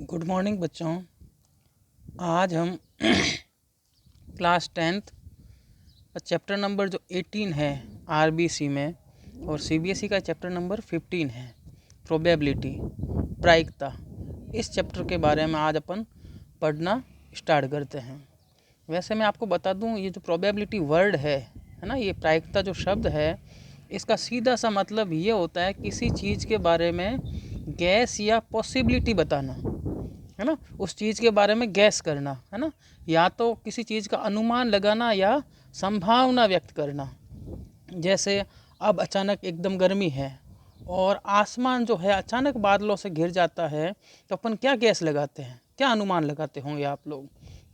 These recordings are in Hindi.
गुड मॉर्निंग बच्चों। आज हम क्लास 10th चैप्टर नंबर जो 18 है आरबीसी में और सीबीएसई का चैप्टर नंबर 15 है प्रोबेबिलिटी प्रायिकता। इस चैप्टर के बारे में आज अपन पढ़ना स्टार्ट करते हैं। वैसे मैं आपको बता दूं, ये जो प्रोबेबिलिटी वर्ड है ना, ये प्रायिकता जो शब्द है, इसका सीधा सा मतलब ये होता है किसी चीज़ के बारे में गैस या पॉसिबिलिटी बताना, है ना। उस चीज़ के बारे में गैस करना, है ना, या तो किसी चीज़ का अनुमान लगाना या संभावना व्यक्त करना। जैसे अब अचानक एकदम गर्मी है और आसमान जो है अचानक बादलों से घिर जाता है, तो अपन क्या गैस लगाते हैं, क्या अनुमान लगाते होंगे आप लोग?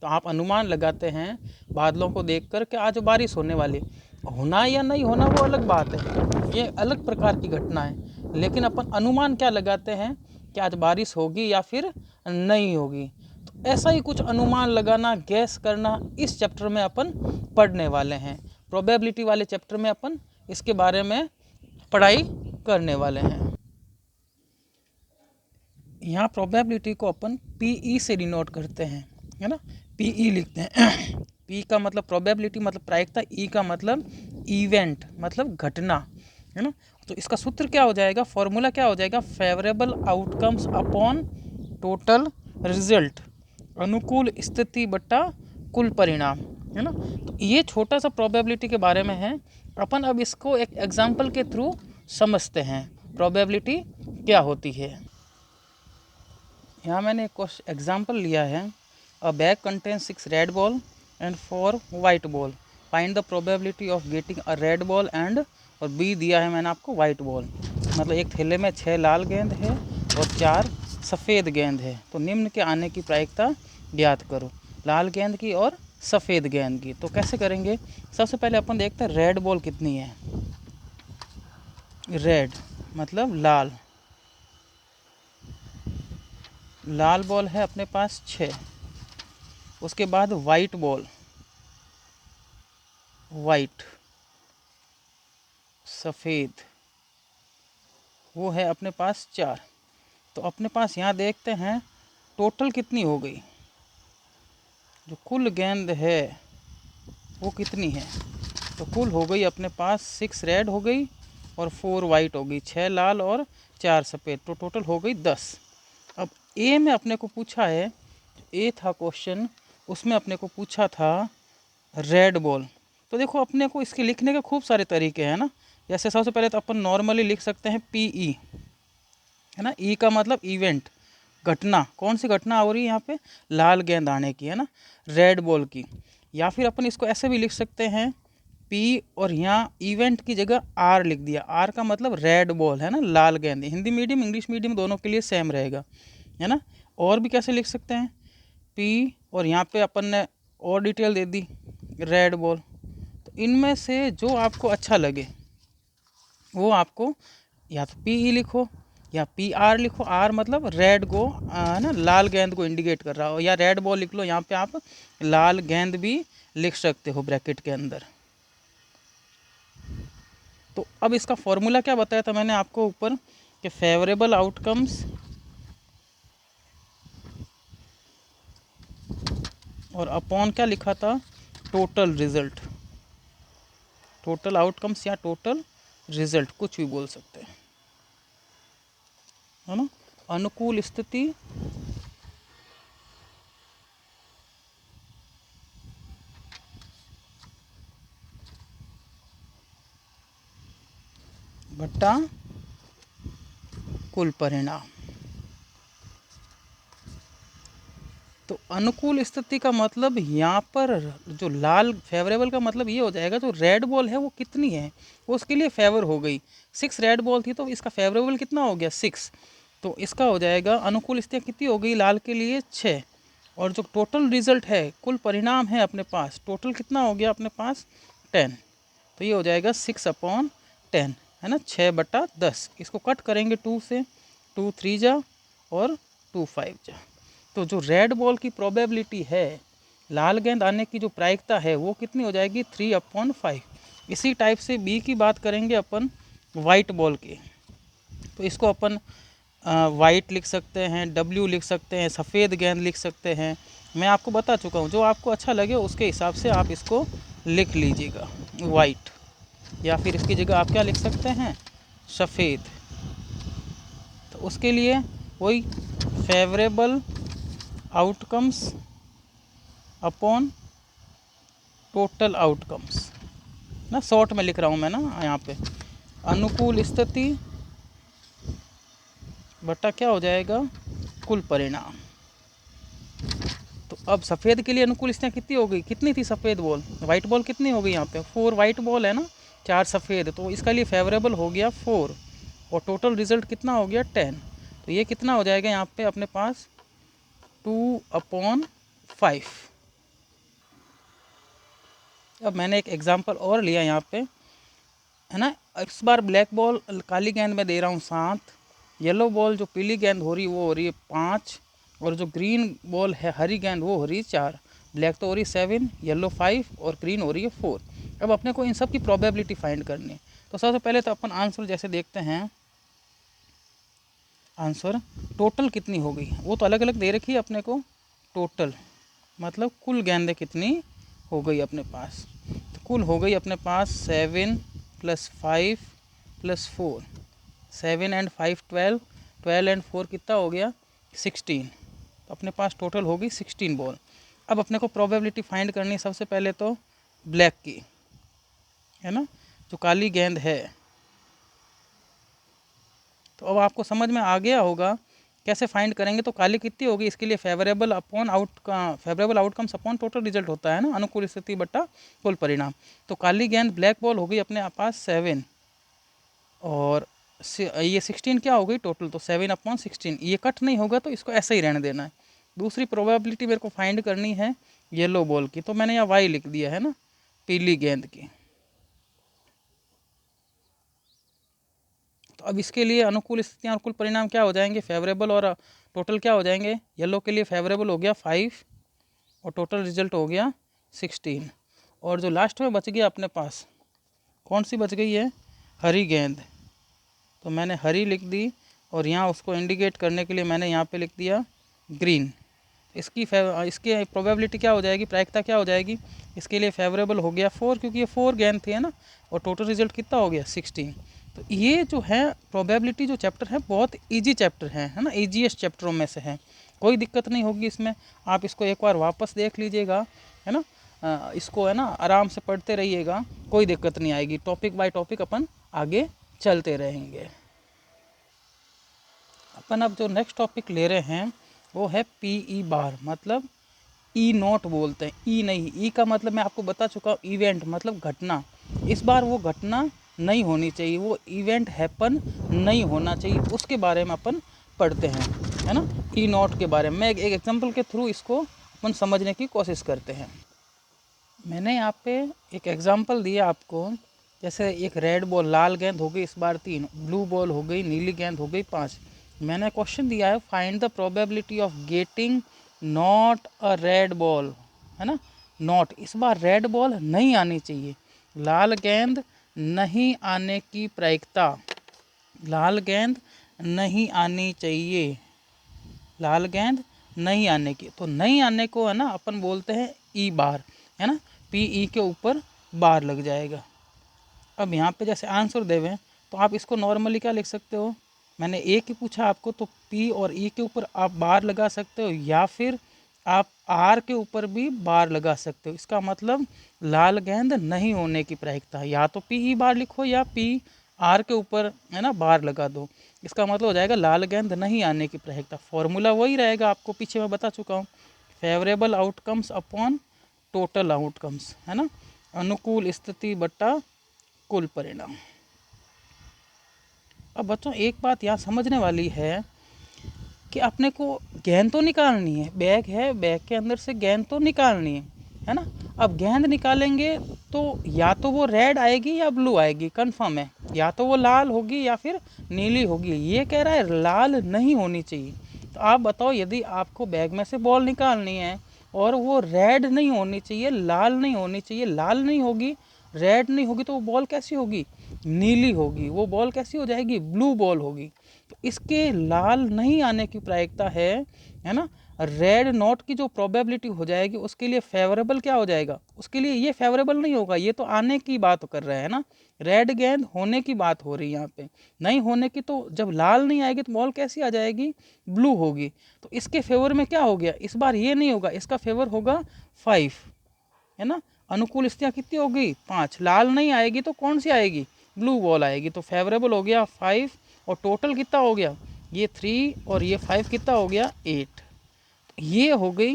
तो आप अनुमान लगाते हैं बादलों को देखकर कि आज बारिश होने वाली। होना या नहीं होना वो अलग बात है, ये अलग प्रकार की घटना है, लेकिन अपन अनुमान क्या लगाते हैं कि आज बारिश होगी या फिर नहीं होगी। तो ऐसा ही कुछ अनुमान लगाना, गैस करना, इस चैप्टर में अपन पढ़ने वाले हैं। प्रोबेबिलिटी वाले चैप्टर में अपन इसके बारे में पढ़ाई करने वाले हैं। यहाँ प्रोबेबिलिटी को अपन पीई से डिनोट करते हैं, है ना, पीई लिखते हैं। पी का मतलब प्रोबेबिलिटी मतलब प्रायिकता, ई का मतलब इवेंट मतलब घटना, है ना। तो इसका सूत्र क्या हो जाएगा, फॉर्मूला क्या हो जाएगा, favourable outcomes upon total result, अनुकूल स्थिति बट्टा कुल परिणाम, है ना। तो ये छोटा सा प्रोबेबिलिटी के बारे में है। अपन अब इसको एक एग्जाम्पल के थ्रू समझते हैं प्रोबेबिलिटी क्या होती है। यहाँ मैंने एक एग्जाम्पल लिया है, अ bag contains 6 red ball and 4 white ball, find the probability of getting a red ball and, और बी दिया है मैंने आपको वाइट बॉल, मतलब एक थैले में 6 लाल गेंद है और 4 सफ़ेद गेंद है, तो निम्न के आने की प्रायिकता ज्ञात करो, लाल गेंद की और सफ़ेद गेंद की। तो कैसे करेंगे, सबसे पहले अपन देखते हैं रेड बॉल कितनी है। रेड मतलब लाल, लाल बॉल है अपने पास 6। उसके बाद वाइट बॉल, वाइट सफ़ेद, वो है अपने पास 4। तो अपने पास यहाँ देखते हैं टोटल कितनी हो गई, जो कुल गेंद है वो कितनी है। तो कुल हो गई अपने पास 6 रेड हो गई और 4 वाइट हो गई, 6 लाल और 4 सफ़ेद, तो टोटल हो गई 10। अब ए में अपने को पूछा है, ए था क्वेश्चन, उसमें अपने को पूछा था रेड बॉल। तो देखो अपने को इसके लिखने के खूब सारे तरीके हैं ना। जैसे सबसे पहले तो अपन नॉर्मली लिख सकते हैं पीई, है ना। ई का मतलब इवेंट, घटना, कौन सी घटना हो रही है यहाँ पे, लाल गेंद आने की, है ना, रेड बॉल की। या फिर अपन इसको ऐसे भी लिख सकते हैं पी और यहाँ इवेंट की जगह आर लिख दिया, आर का मतलब रेड बॉल, है ना, लाल गेंद। हिंदी मीडियम इंग्लिश मीडियम दोनों के लिए सेम रहेगा, है ना। और भी कैसे लिख सकते हैं, पी और यहाँ पे अपन ने और डिटेल दे दी रेड बॉल। तो इनमें से जो आपको अच्छा लगे वो आपको या तो पी ई लिखो या पी आर लिखो, आर मतलब रेड को, है ना, लाल गेंद को इंडिकेट कर रहा हो, या रेड बॉल लिख लो, यहाँ पे आप लाल गेंद भी लिख सकते हो ब्रैकेट के अंदर। तो अब इसका फॉर्मूला क्या बताया था मैंने आपको ऊपर, कि फेवरेबल आउटकम्स और अपॉन क्या लिखा था, टोटल रिजल्ट, टोटल आउटकम्स या टोटल रिजल्ट कुछ भी बोल सकते हैं, है ना। अनुकूल स्थिति बट्टा कुल परिणाम। तो अनुकूल स्थिति का मतलब यहाँ पर जो लाल, फेवरेबल का मतलब ये हो जाएगा जो रेड बॉल है वो कितनी है, वो उसके लिए फेवर हो गई। 6 रेड बॉल थी तो इसका फेवरेबल कितना हो गया 6, तो इसका हो जाएगा अनुकूल स्थिति कितनी हो गई लाल के लिए 6। और जो टोटल रिजल्ट है, कुल परिणाम है अपने पास, टोटल कितना हो गया अपने पास 10, तो ये हो जाएगा 6/10, है ना, 6/10। इसको कट करेंगे 2 से, 2 3 जा और 2 5 जा। तो जो रेड बॉल की प्रोबेबिलिटी है, लाल गेंद आने की जो प्रायिकता है, वो कितनी हो जाएगी 3/5। इसी टाइप से बी की बात करेंगे अपन वाइट बॉल की। तो इसको अपन वाइट लिख सकते हैं, डब्ल्यू लिख सकते हैं, सफ़ेद गेंद लिख सकते हैं। मैं आपको बता चुका हूँ, जो आपको अच्छा लगे उसके हिसाब से आप इसको लिख लीजिएगा। वाइट, या फिर इसकी जगह आप क्या लिख सकते हैं, सफ़ेद। तो उसके लिए वही favourable outcomes upon total outcomes ना, शॉर्ट में लिख रहा हूँ मैं ना यहाँ पे, अनुकूल स्थिति बटा क्या हो जाएगा, कुल परिणाम। तो अब सफ़ेद के लिए अनुकूल स्थितियाँ कितनी हो गई, कितनी थी सफ़ेद बॉल, वाइट बॉल कितनी हो गई यहाँ पे, 4 वाइट बॉल है ना, 4 सफ़ेद, तो इसका लिए फेवरेबल हो गया 4 और टोटल रिजल्ट कितना हो गया 10। तो ये कितना हो जाएगा यहाँ पे अपने पास 2/5। अब मैंने एक एग्जांपल और लिया यहाँ पे, है ना। इस बार ब्लैक बॉल काली गेंद में दे रहा हूँ 7, येलो बॉल जो पीली गेंद हो रही वो हो रही है 5, और जो ग्रीन बॉल है हरी गेंद वो हो रही है 4। ब्लैक तो हो रही है 7, येलो 5 और ग्रीन हो रही है 4। अब अपने को इन सब की प्रोबेबिलिटी फाइंड करनी है। तो सबसे पहले तो अपन आंसर जैसे देखते हैं, आंसर टोटल कितनी हो गई, वो तो अलग अलग दे रखी है अपने को। टोटल मतलब कुल गेंदें कितनी हो गई अपने पास, तो कुल हो गई अपने पास 7 + 5 + 4, 7 and 5 12, 12 and 4 कितना हो गया 16। तो अपने पास टोटल होगी 16 बॉल। अब अपने को प्रोबेबिलिटी फाइंड करनी है सबसे पहले तो ब्लैक की, है ना, जो काली गेंद है। तो अब आपको समझ में आ गया होगा कैसे फाइंड करेंगे। तो काली कितनी होगी, इसके लिए favourable outcomes upon total result होता है ना, अनुकूल स्थिति बटा कुल परिणाम। तो काली गेंद ब्लैक बॉल हो गई अपने पास 7 और ये 16 क्या हो गई टोटल, तो 7/16। ये कट नहीं होगा तो इसको ऐसे ही रहने देना है। दूसरी प्रोबेबिलिटी मेरे को फाइंड करनी है येलो बॉल की, तो मैंने यहाँ वाई लिख दिया है ना, पीली गेंद की। तो अब इसके लिए अनुकूल स्थितियाँ और कुल परिणाम क्या हो जाएंगे, फेवरेबल और टोटल क्या हो जाएंगे। येलो के लिए फेवरेबल हो गया 5 और टोटल रिजल्ट हो गया 16। और जो लास्ट में बच गया अपने पास, कौन सी बच गई है, हरी गेंद। तो मैंने हरी लिख दी और यहाँ उसको इंडिकेट करने के लिए मैंने यहाँ पे लिख दिया ग्रीन। इसकी प्रोबेबिलिटी क्या हो जाएगी, प्रायिकता क्या हो जाएगी, इसके लिए फेवरेबल हो गया 4 क्योंकि ये 4 गेंद थी, है ना, और टोटल रिजल्ट कितना हो गया 16। तो ये जो है प्रोबेबिलिटी जो चैप्टर है बहुत इजी चैप्टर है ना, ईजीएस्ट चैप्टरों में से है, कोई दिक्कत नहीं होगी इसमें। आप इसको एक बार वापस देख लीजिएगा, है ना, इसको है ना आराम से पढ़ते रहिएगा, कोई दिक्कत नहीं आएगी। टॉपिक बाय टॉपिक अपन आगे चलते रहेंगे। अपन अब जो नेक्स्ट टॉपिक ले रहे हैं वो है पीई बार, मतलब ई नॉट बोलते हैं, ई नहीं, ई का मतलब मैं आपको बता चुका हूँ, इवेंट मतलब घटना। इस बार वो घटना नहीं होनी चाहिए, वो इवेंट हैपन नहीं होना चाहिए, उसके बारे में अपन पढ़ते हैं, है ना, ई नॉट के बारे में। मैं एक एग्जांपल के थ्रू इसको अपन समझने की कोशिश करते हैं। मैंने यहाँ पे एक एग्जांपल दिया आपको, जैसे एक रेड बॉल, लाल गेंद हो गई इस बार 3, ब्लू बॉल हो गई, नीली गेंद हो गई 5। मैंने क्वेश्चन दिया है find the probability of getting not a red ball, है ना, नॉट, इस बार रेड बॉल नहीं आनी चाहिए, लाल गेंद नहीं आने की प्रायिकता, लाल गेंद नहीं आनी चाहिए, लाल गेंद नहीं आने की। तो नहीं आने को है ना अपन बोलते हैं ई बार, है ना, पी ई के ऊपर बार लग जाएगा। अब यहाँ पे जैसे आंसर देवें तो आप इसको नॉर्मली क्या लिख सकते हो, मैंने ए की पूछा आपको तो पी और ई के ऊपर आप बार लगा सकते हो, या फिर आप आर के ऊपर भी बार लगा सकते हो। इसका मतलब लाल गेंद नहीं होने की प्रायिकता, या तो पी ई बार लिखो या पी आर के ऊपर है ना बार लगा दो, इसका मतलब हो जाएगा लाल गेंद नहीं आने की प्रायिकता। फॉर्मूला वही रहेगा, आपको पीछे मैं बता चुका हूँ, favourable outcomes upon total outcomes, है ना, अनुकूल स्थिति बटा कुल परिणाम। अब बच्चों एक बात यहाँ समझने वाली है कि अपने को गेंद तो निकालनी है, बैग है, बैग के अंदर से गेंद तो निकालनी है ना। अब गेंद निकालेंगे तो या तो वो रेड आएगी या ब्लू आएगी, कंफर्म है, या तो वो लाल होगी या फिर नीली होगी। ये कह रहा है लाल नहीं होनी चाहिए। तो आप बताओ, यदि आपको बैग में से बॉल निकालनी है और वो रेड नहीं होनी चाहिए, लाल नहीं होनी चाहिए, लाल नहीं होगी, रेड नहीं होगी, तो वो बॉल कैसी होगी, नीली होगी, वो बॉल कैसी हो जाएगी, ब्लू बॉल होगी। तो इसके लाल नहीं आने की प्रायिकता है ना। रेड नॉट की जो प्रोबेबिलिटी हो जाएगी उसके लिए फेवरेबल क्या हो जाएगा, उसके लिए ये फेवरेबल नहीं होगा, ये तो आने की बात कर रहा है ना, रेड गेंद होने की बात हो रही है यहाँ पे, नहीं होने की। तो जब लाल नहीं आएगी तो बॉल कैसी आ जाएगी, ब्लू होगी। तो इसके फेवर में क्या हो गया, इस बार ये नहीं होगा, इसका फेवर होगा 5, है ना। अनुकूल स्थितियाँ कितनी होगी, 5। लाल नहीं आएगी तो कौन सी आएगी, ब्लू बॉल आएगी। तो फेवरेबल हो गया 5, और टोटल कितना हो गया, ये 3 और ये 5 कितना हो गया, 8। ये हो गई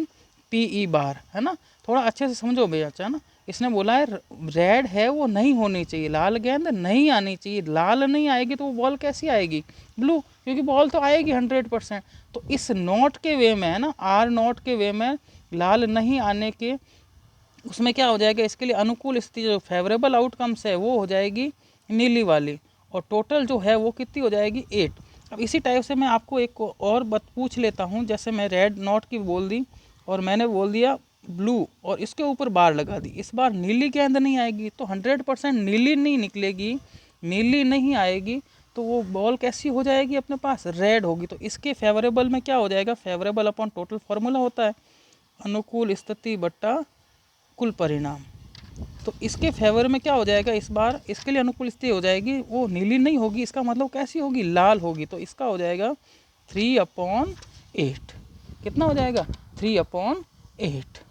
पीई बार, है ना। थोड़ा अच्छे से समझो भैया, अच्छा ना। इसने बोला है रेड है वो नहीं होनी चाहिए, लाल गेंद नहीं आनी चाहिए, लाल नहीं आएगी तो वो बॉल कैसी आएगी, ब्लू, क्योंकि बॉल तो आएगी 100%। तो इस नोट के वे में, है ना, आर नोट के वे में लाल नहीं आने के उसमें क्या हो जाएगा, इसके लिए अनुकूल स्थिति जो फेवरेबल आउटकम्स है वो हो जाएगी नीली वाली, और टोटल जो है वो कितनी हो जाएगी, 8। अब इसी टाइप से मैं आपको एक और बात पूछ लेता हूँ, जैसे मैं रेड नॉट की बोल दी और मैंने बोल दिया ब्लू और इसके ऊपर बार लगा दी, इस बार नीली गेंद नहीं आएगी तो 100% नीली नहीं निकलेगी, नीली नहीं आएगी तो वो बॉल कैसी हो जाएगी अपने पास, रेड होगी। तो इसके फेवरेबल में क्या हो जाएगा, फेवरेबल अपॉन टोटल फार्मूला होता है अनुकूल स्थिति बट्टा कुल परिणाम। तो इसके फेवर में क्या हो जाएगा, इस बार इसके लिए अनुकूल स्थिति हो जाएगी, वो नीली नहीं होगी, इसका मतलब कैसी होगी, लाल होगी। तो इसका हो जाएगा 3/8। कितना हो जाएगा, 3/8।